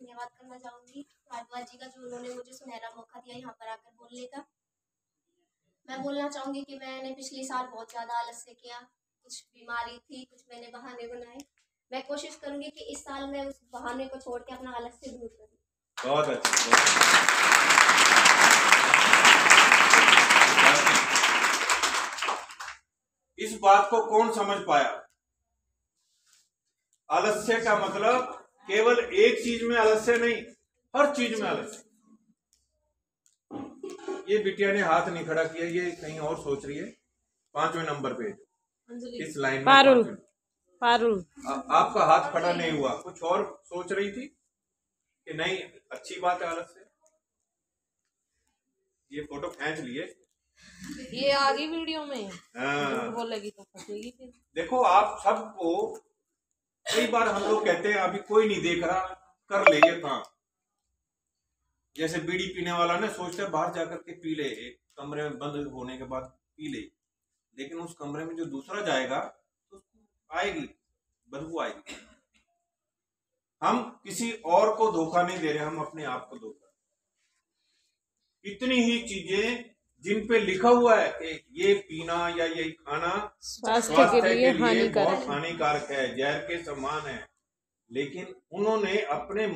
धन्यवाद करना चाहूंगी भारद्वाज जी का, जो उन्होंने मुझे सुनहरा मौका दिया यहाँ पर आकर बोलने का। मैं बोलना चाहूंगी कि मैंने पिछले साल बहुत ज़्यादा आलस्य किया, कुछ बीमारी थी, कुछ मैंने बहाने बनाए। मैं कोशिश करूंगी कि इस साल मैं उस बहाने को छोड़ के अपना आलस्य दूर करूं। बहुत अच्छा। इस बात को कौन समझ पाया? आलस्य का मतलब केवल एक चीज में आलस्य नहीं, हर चीज में आलस्य। ये बिटिया ने हाथ नहीं खड़ा किया, ये कहीं और सोच रही है। 5वें नंबर पे इस लाइन में पारुल आपका हाथ खड़ा नहीं हुआ, कुछ और सोच रही थी कि नहीं अच्छी बात है आलस्य। ये फोटो खींच लिए, ये आगे वीडियो में बोलेगी तो फंसेगी फिर। देखो आप सबको कई बार हम लोग कहते हैं अभी कोई नहीं देख रहा, कर ले ये काम। जैसे बीड़ी पीने वाला ने सोचता है बाहर जाकर के पी ले, एक कमरे में बंद होने के बाद पी ले, लेकिन उस कमरे में जो दूसरा जाएगा तो आएगी बदबू आएगी। हम किसी और को धोखा नहीं दे रहे, हम अपने आप को धोखा। इतनी ही चीजें जिन पे लिखा हुआ है कि ये पीना या ये खाना स्वास्थ्य के लिए बहुत हानिकारक है, जहर के समान है, लेकिन उन्होंने अपने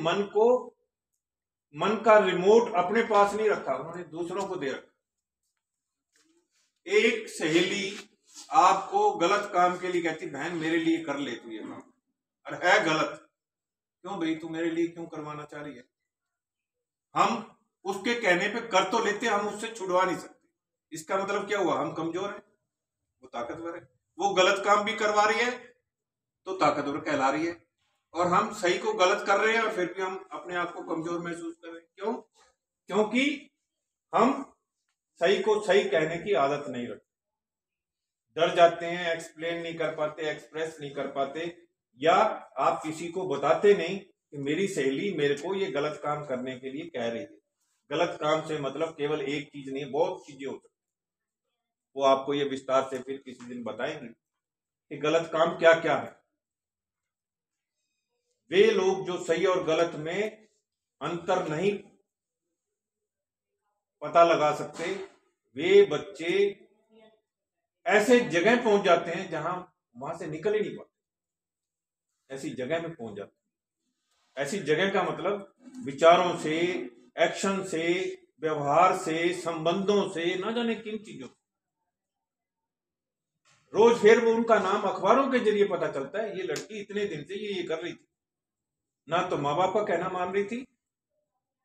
मन का रिमोट अपने पास नहीं रखा, उन्होंने दूसरों को दे रखा। एक सहेली आपको गलत काम के लिए कहती, बहन मेरे लिए कर ले तू ये काम, और है गलत, क्यों भाई तू मेरे लिए क्यों करवाना चाह रही है? हम उसके कहने पे कर तो लेते, हम उससे छुड़वा नहीं सकते। इसका मतलब क्या हुआ? हम कमजोर हैं, वो ताकतवर है। वो गलत काम भी करवा रही है तो ताकतवर कहला रही है, और हम सही को गलत कर रहे हैं और फिर भी हम अपने आप को कमजोर महसूस कर रहे हैं। क्यों? क्योंकि हम सही को सही कहने की आदत नहीं रखते, डर जाते हैं, एक्सप्लेन नहीं कर पाते, एक्सप्रेस नहीं कर पाते, या आप किसी को बताते नहीं कि मेरी सहेली मेरे को ये गलत काम करने के लिए कह रही है। गलत काम से मतलब केवल एक चीज नहीं, बहुत चीजें हो सकती, वो आपको ये विस्तार से फिर किसी दिन बताएंगे कि गलत काम क्या क्या है। वे लोग जो सही और गलत में अंतर नहीं पता लगा सकते, वे बच्चे ऐसे जगह पहुंच जाते हैं जहां वहां से निकल ही नहीं पाते, ऐसी जगह में पहुंच जाते हैं। ऐसी जगह का मतलब विचारों से, एक्शन से, व्यवहार से, संबंधों से, ना जाने किन चीजों से। रोज फिर वो उनका नाम अखबारों के जरिए पता चलता है, ये लड़की इतने दिन से ये कर रही थी, ना तो माँ बाप का कहना मान रही थी,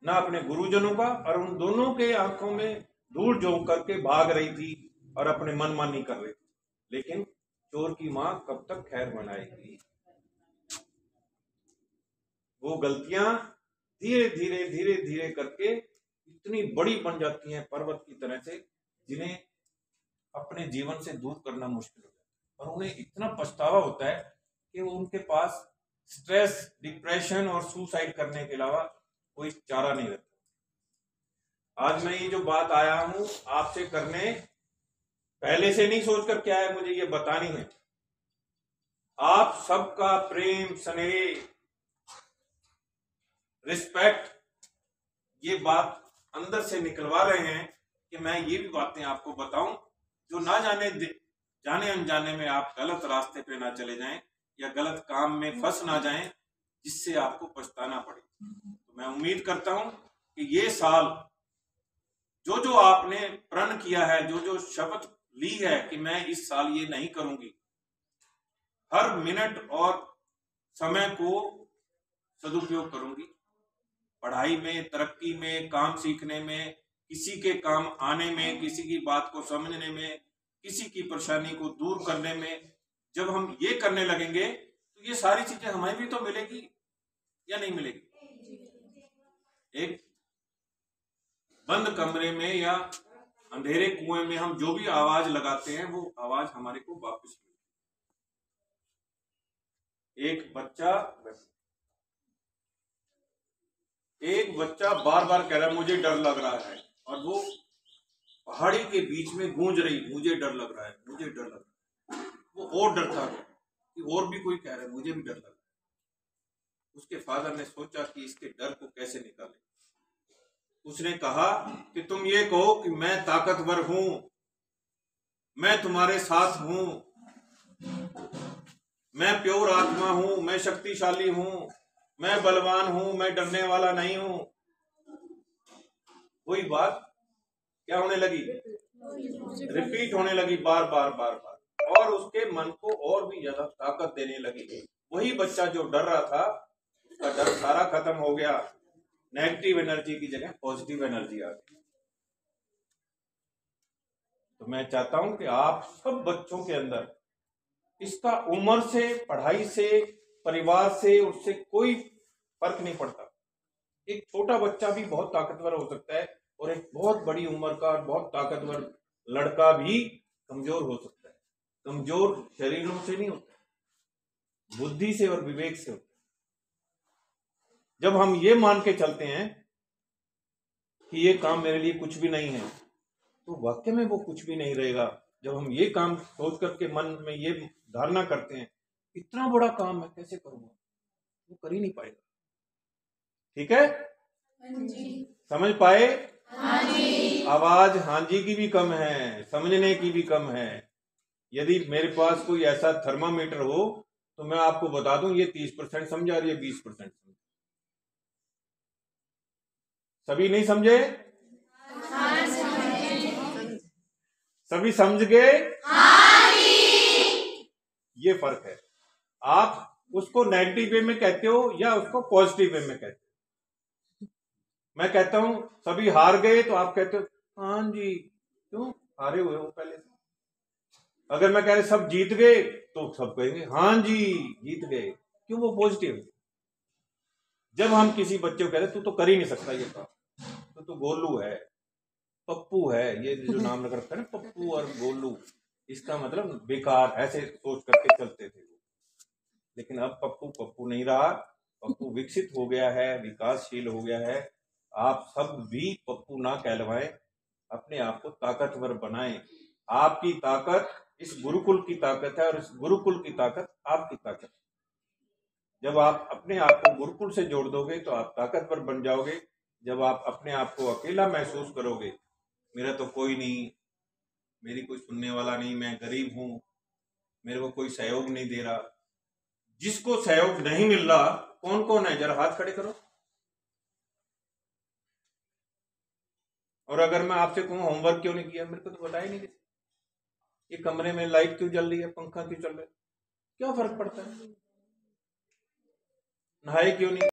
ना अपने गुरुजनों का, और उन दोनों के आंखों में धूल झोंक करके भाग रही थी और अपने मनमानी कर रही थी। लेकिन चोर की माँ कब तक खैर मनाएगी? वो गलतियां धीरे धीरे धीरे धीरे करके इतनी बड़ी बन जाती हैं, पर्वत की तरह से, जिन्हें अपने जीवन से दूर करना मुश्किल होता है, और उन्हें इतना पछतावा होता है कि वो उनके पास स्ट्रेस, डिप्रेशन और सुसाइड करने के अलावा कोई चारा नहीं रहता। आज मैं ये जो बात आया हूं आपसे करने, पहले से नहीं सोचकर क्या है, मुझे ये बतानी है। आप सबका प्रेम, स्नेह, रिस्पेक्ट, ये बात अंदर से निकलवा रहे हैं कि मैं ये भी बातें आपको बताऊं जो ना जाने अनजाने में आप गलत रास्ते पे ना चले जाएं या गलत काम में फंस ना जाएं, जिससे आपको पछताना पड़े। तो मैं उम्मीद करता हूं कि ये साल जो आपने प्रण किया है, जो शपथ ली है कि मैं इस साल ये नहीं करूंगी, हर मिनट और समय को सदुपयोग करूंगी, पढ़ाई में, तरक्की में, काम सीखने में, किसी के काम आने में, किसी की बात को समझने में, किसी की परेशानी को दूर करने में। जब हम ये करने लगेंगे तो ये सारी चीजें हमें भी तो मिलेगी या नहीं मिलेगी? एक बंद कमरे में या अंधेरे कुएं में हम जो भी आवाज लगाते हैं, वो आवाज हमारे को वापस मिलेगी। एक बच्चा बार बार कह रहा है मुझे डर लग रहा है, और वो पहाड़ी के बीच में गूंज रही, मुझे डर लग रहा है, मुझे डर लग रहा है। वो और डरता है कि और भी कोई कह रहा है मुझे भी डर लग रहा है। उसके फादर ने सोचा कि इसके डर को कैसे निकाले। उसने कहा कि तुम ये कहो कि मैं ताकतवर हूं, मैं तुम्हारे साथ हूं, मैं प्योर आत्मा हूं, मैं शक्तिशाली हूं, मैं बलवान हूं, मैं डरने वाला नहीं हूं। वही बात क्या होने लगी, रिपीट होने लगी बार बार बार बार, और उसके मन को और भी ज्यादा ताकत देने लगी। वही बच्चा जो डर रहा था, उसका डर सारा खत्म हो गया। नेगेटिव एनर्जी की जगह पॉजिटिव एनर्जी आ गई। तो मैं चाहता हूं कि आप सब बच्चों के अंदर इसका उम्र से, पढ़ाई से, परिवार से, उससे कोई फर्क नहीं पड़ता। एक छोटा बच्चा भी बहुत ताकतवर हो सकता है और एक बहुत बड़ी उम्र का बहुत ताकतवर लड़का भी कमजोर हो सकता है। कमजोर शरीरों से नहीं होता, बुद्धि से और विवेक से होता है। जब हम ये मान के चलते हैं कि ये काम मेरे लिए कुछ भी नहीं है, तो वाकई में वो कुछ भी नहीं रहेगा। जब हम ये काम सोच करके मन में ये धारणा करते हैं, इतना बड़ा काम मैं कैसे करूंगा, वो कर ही नहीं पाएगा। ठीक है? हाँ जी। समझ पाए? हाँ जी। आवाज हाँ जी की भी कम है, समझने की भी कम है। यदि मेरे पास कोई ऐसा थर्मामीटर हो तो मैं आपको बता दूं, ये 30% समझा और ये 20% समझा। सभी नहीं समझे? हाँ समझे। सभी समझ गए? हाँ जी। ये फर्क है। आप उसको नेगेटिव वे में कहते हो या उसको पॉजिटिव वे में कहते हो। मैं कहता हूं सभी हार गए तो आप कहते हो हाँ जी, क्यों हारे हुए हो पहले से। अगर मैं कह रहे सब जीत गए तो सब कहेंगे हाँ जी जीत गए, क्यों, वो पॉजिटिव है। जब हम किसी बच्चे को कहते तू तो कर ही नहीं सकता ये काम, तो गोलू है, पप्पू है, ये जो नाम लग रखा है ना पप्पू और गोलू, इसका मतलब बेकार, ऐसे सोच करके चलते थे। लेकिन अब पप्पू पप्पू नहीं रहा, पप्पू विकसित हो गया है, विकासशील हो गया है। आप सब भी पप्पू ना कहलवाएं, अपने आप को ताकतवर बनाएं। आपकी ताकत इस गुरुकुल की ताकत है और इस गुरुकुल की ताकत आपकी ताकत है। जब आप अपने आप को गुरुकुल से जोड़ दोगे तो आप ताकतवर बन जाओगे। जब आप अपने आप को अकेला महसूस करोगे, मेरा तो कोई नहीं, मेरी कोई सुनने वाला नहीं, मैं गरीब हूं, मेरे को कोई सहयोग नहीं दे रहा। जिसको सहयोग नहीं मिल रहा कौन कौन है, जरा हाथ खड़े करो। और अगर मैं आपसे कहूं होमवर्क क्यों नहीं किया, मेरे को तो बताया नहीं किसी। ये कमरे में लाइट क्यों जल रही है, पंखा क्यों चल रहा है, क्या फर्क पड़ता है, नहाए क्यों नहीं।